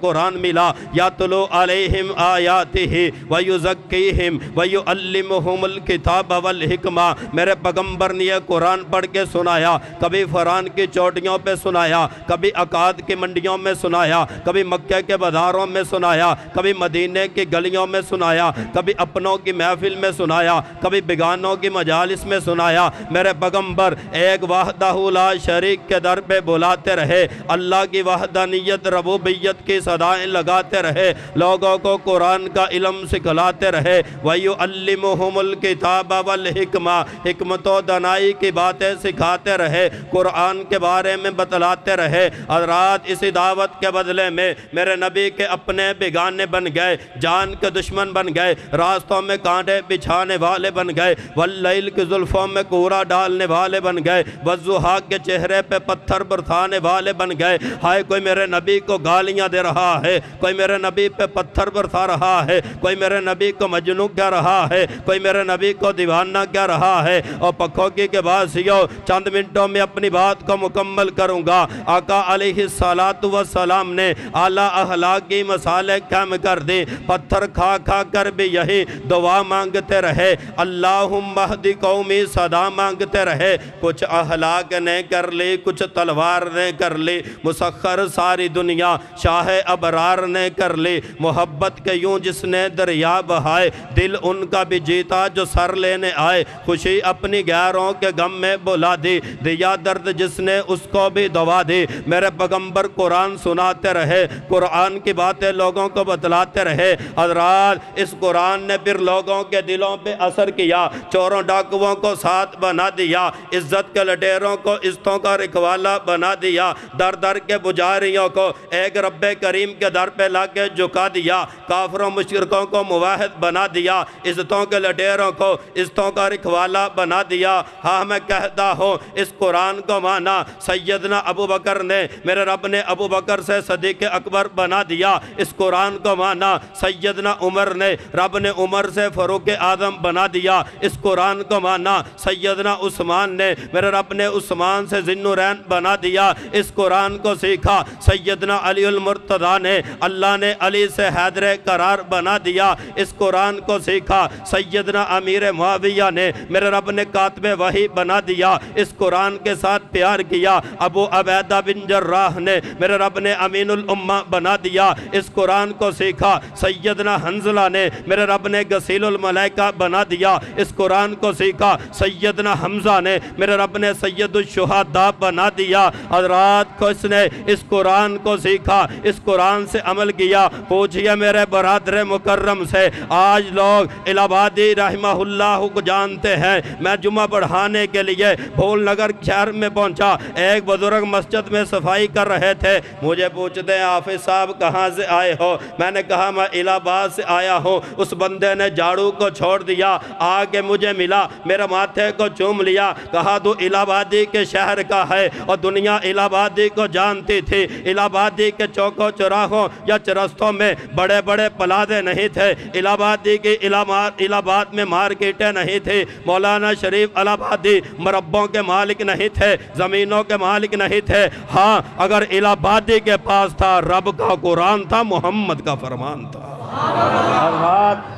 قرآن ملا، یاتلو علیہم آیاتہ ویزکیہم ویعلمہم الکتاب والحکمہ، میرے پیغمبر نے یہ قرآن پڑھ کے سنایا، کبھی فران کی چوٹیوں پہ سنایا، کبھی اکاد کی منڈیوں میں سنایا، کبھی مکہ کے بازاروں میں سنایا، کبھی مدینے کی گلیوں میں سنایا، کبھی اپنوں کی محفل میں سنایا، کبھی بیگانوں کی مجالس میں سنایا۔ میرے پیغمبر ایک وحدہ لا شریک کے در پہ بلاتے رہے، اللہ کی وحدانیت ربوبیت کی صدائیں لگاتے رہے، لوگوں کو قرآن کا علم سکھلاتے رہے۔ وَيُعَلِّمُهُمُ الْكِتَابَ وَالْحِکْمَةَ، حکمت و دانائی کی باتیں سکھاتے رہے، قرآن کے بارے میں بتلاتے رہے۔ حضرات اسی دعوت کے بدلے میں میرے نبی کے اپنے بیگانے بن گئے، جان کے دشمن بن گئے، راستوں میں کانٹے بچھانے والے بن گئے، واللیل کی زلفوں میں کوڑا ڈالنے والے بن گئے، والضحیٰ کے چہرے پہ پتھر برسانے والے بن گئے۔ ہائے کوئی میرے نبی کو گالیاں دے رہا ہے، کوئی میرے نبی پہ پتھر برسا رہا ہے، کوئی میرے نبی کو مجنون کہہ رہا ہے، کوئی میرے نبی کو دیوانہ کہہ رہا ہے۔ اور پکھوکی کے بعد سیو چند منٹوں میں اپنی بات کو مکمل کروں گا۔ آقا علیہ السلام نے اعلیٰ اخلاق کی مثالیں کم کر دی، پتھر کھا کھا کر بھی یہی دعا مانگتے رہے، اللہم اہد قومی، صدا مانگتے رہے۔ کچھ اخلاق نے کر لی، کچھ تلوار نے کر لی، مسخر ساری دنیا شاہ ابرار نے کر لی۔ محبت کے یوں جس نے دریا بہائے، دل ان کا بھی جیتا جو سر لینے آئے، خوشی اپنی غیروں کے غم میں بلا دی، دیا درد جس نے اس کو بھی دوا دی۔ میرے پیغمبر قرآن سناتے رہے، قرآن کی باتیں لوگوں کو بتلاتے رہے۔ حضرات اس قرآن نے پھر لوگوں کے دلوں پہ اثر کیا، چوروں ڈاکووں کو ساتھ بنا دیا، عزت کے لٹیروں کو عزتوں کا رکھوالا بنا دیا، در در کے پجاریوں کو ایک رب کریم کے در پہ لا کے جھکا دیا، کافروں مشرکوں کو موحد بنا دیا، عزتوں کے لٹیروں کو عزتوں کا رکھوالا بنا دیا۔ ہاں میں کہتا ہوں اس قرآن کو مانا سیدنا ابو بکر نے، میرے رب نے ابو بکر سے صدیق اکبر بنا دیا۔ اس قرآن کو مانا سیدنا عمر نے، رب نے عمر سے فاروق اعظم بنا دیا۔ اس قرآن کو مانا سیدنا عثمان نے، میرے رب نے عثمان سے ذی النورین بنا دیا۔ اس قرآن کو سیکھا سیدنا علی المرتضیٰ نے، اللہ نے علی سے حیدر قرار بنا دیا۔ اس قرآن کو سیکھا سیدنا امیر معاویہ نے، میرے رب نے کاتب وحی بنا دیا۔ اس قرآن کے ساتھ پیار کیا ابو عبیدہ بن جراح نے، میرے رب نے امین الامہ بنا دیا۔ اس قرآن کو سیکھا سیدنا حنظلہ نے، میرے رب نے غسیل الملائکہ بنا دیا۔ اس قرآن کو سیکھا سیدنا حمزہ نے، میرے رب نے سید الشہداء بنا دیا۔ حضرات کو اس نے اس قرآن کو سیکھا، اس قرآن سے عمل کیا۔ پوچھئے میرے برادر مکرم سے، آج لوگ الہ آبادی رحمہ اللہ کو جانتے ہیں۔ میں جمعہ پڑھانے کے لیے بھول نگر شہر میں پہنچا، ایک بزرگ مسجد میں صفائی کر رہے تھے، مجھے پوچھتے ہیں حافظ صاحب کہاں سے آئے ہو؟ میں نے کہا میں الہ آباد سے آیا ہوں۔ اس بندے نے جھاڑو کو چھوڑ دیا، آ کے مجھے ملا، میرے ماتھے کو چوم لیا، کہا تو الہ آبادی کے شہر کا ہے، اور دنیا الہ آبادی کو جانتی تھی۔ الہ آبادی کے چوکوں چوراہوں یا چرستوں میں بڑے بڑے پلازے نہیں تھے، الہ آبادی کی الہ آباد میں مارکیٹیں نہیں تھی، مولانا شریف الہ آبادی مربوں کے مالک نہیں تھے، زمینوں کے مالک نہیں تھے۔ ہاں اگر الہ آبادی کے پاس تھا، رب کا قرآن تھا، محمد کا فرمان تھا۔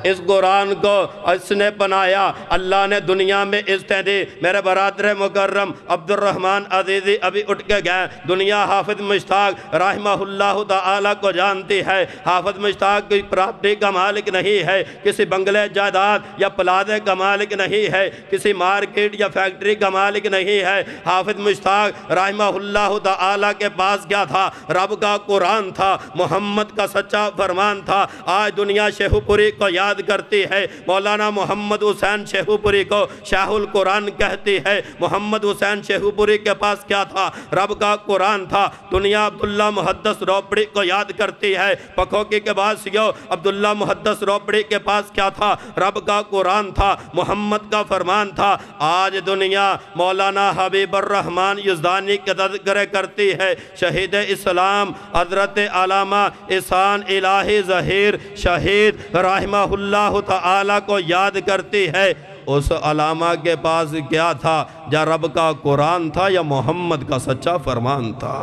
اس قرآن کو اس نے بنایا، اللہ نے دنیا میں عزتیں دی۔ میرے برادر مکرم عبد الرحمن عزیزی ابھی اٹھ کے گئے، دنیا حافظ مشتاق رحمہ اللہ تعالیٰ کو جانتی ہے۔ حافظ مشتاق کی پراپرٹی کا مالک نہیں ہے، کسی بنگلے جائیداد یا پلازے کا مالک نہیں ہے، کسی مارکیٹ یا فیکٹری کا مالک نہیں ہے۔ حافظ مشتاق رحمہ اللہ تعالیٰ کے پاس کیا تھا؟ رب کا قرآن تھا، محمد کا سچا فرمان تھا۔ آج دنیا شیخو پوری کو یاد کرتی ہے، مولانا محمد حسین شیخو پوری کو شیخ القرآن کہتی ہے۔ محمد حسین شیخو پوری کے پاس کیا تھا؟ رب کا قرآن تھا۔ دنیا عبداللہ محدث روپڑی کو یاد کرتی ہے، پکھوکی کے بعد سیو عبداللہ محدث روپڑی کے پاس کیا تھا؟ رب کا قرآن تھا، محمد کا فرمان تھا۔ آج دنیا مولانا حبیب الرحمن یزدانی کے تذکرے کرتی ہے، شہید اسلام حضرت علامہ احسان الہی ظہیر شہید رحمہ اللہ تعالیٰ کو یاد کرتی ہے۔ اس علامہ کے پاس کیا تھا؟ یا رب کا قرآن تھا یا محمد کا سچا فرمان تھا؟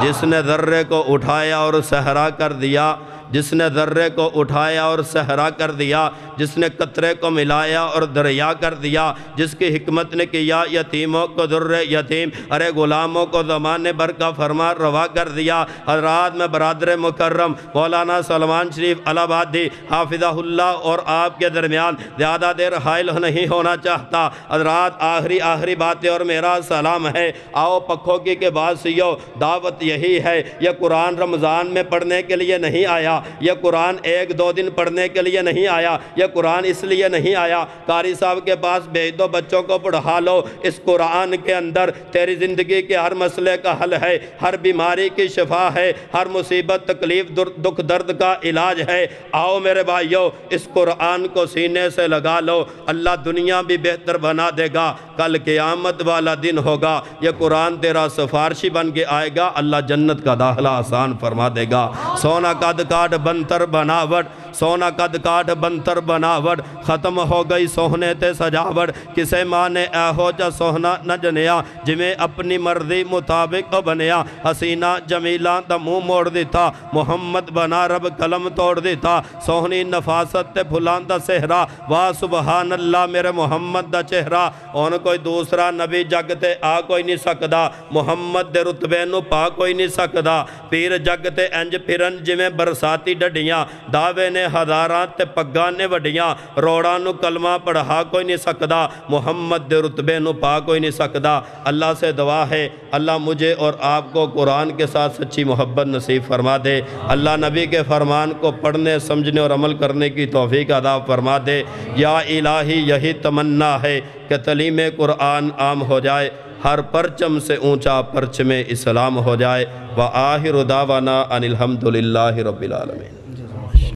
جس نے ذرے کو اٹھایا اور صحرا کر دیا، جس نے ذرے کو اٹھایا اور صحرا کر دیا، جس نے قطرے کو ملایا اور دریا کر دیا، جس کی حکمت نے کیا یتیموں کو در یتیم، ارے غلاموں کو زمانے بھر کا فرمان روا کر دیا۔ حضرات میں برادر مکرم مولانا سلمان شریف الہبادی حافظہ اللہ اور آپ کے درمیان زیادہ دیر حائل نہیں ہونا چاہتا۔ حضرات آخری باتیں اور میرا سلام ہے، آؤ پکھوکی کے بعد سیو، دعوت یہی ہے۔ یہ قرآن رمضان میں پڑھنے کے لیے نہیں آیا، یہ قرآن ایک دو دن پڑھنے کے لیے نہیں آیا، یہ قرآن اس لیے نہیں آیا قاری صاحب کے پاس بھیج دو، بچوں کو پڑھا لو۔ اس قرآن کے اندر تیری زندگی کے ہر مسئلے کا حل ہے، ہر بیماری کی شفا ہے، ہر مصیبت تکلیف دکھ درد کا علاج ہے۔ آؤ میرے بھائیو، اس قرآن کو سینے سے لگا لو، اللہ دنیا بھی بہتر بنا دے گا، کل قیامت والا دن ہوگا، یہ قرآن تیرا سفارشی بن کے آئے گا، اللہ جنت کا داخلہ آسان فرما دے گا۔ سونا قد کاٹ بنتر بناوٹ، سونا قد کاٹ بنتر بناوٹ، ختم ہو گئی سوہنے تے سجاوٹ، کسے مانے اے ہو جا سوہنا نہ جنیا، جمیں اپنی مرضی مطابق بنیا، حسینہ جمیلہ دا منہ موڑ دیتا، محمد بنا رب قلم توڑ دیتا، سوہنی نفاست تے پھلان دا سہرا، واہ سبحان اللہ میرے محمد دا چہرہ، ان کوئی دوسرا نبی جگ تے آ کوئی نہیں سکدا، محمد دے رتبے نو پا کوئی نہیں سکدا، پیر جگ تے انج پھرن جمیں برساتی ڈڈیاں، دعوے نے ہزاراں تے پگاں نے وڈیاں، روڑاں نو کلمہ پڑھا کوئی نہیں سکدا، محمد دے رتبے نو پا کوئی نہیں سکدا۔ اللہ سے دعا ہے اللہ مجھے اور آپ کو قرآن کے ساتھ سچی محبت نصیب فرما دے، اللہ نبی کے فرمان کو پڑھنے سمجھنے اور عمل کرنے کی توفیق عطا فرما دے۔ یا الہی یہی تمنا ہے کہ تعلیم قرآن عام ہو جائے، ہر پرچم سے اونچا پرچم اسلام ہو جائے۔ وآخر دعوانا ان الحمدللہ رب العالمین۔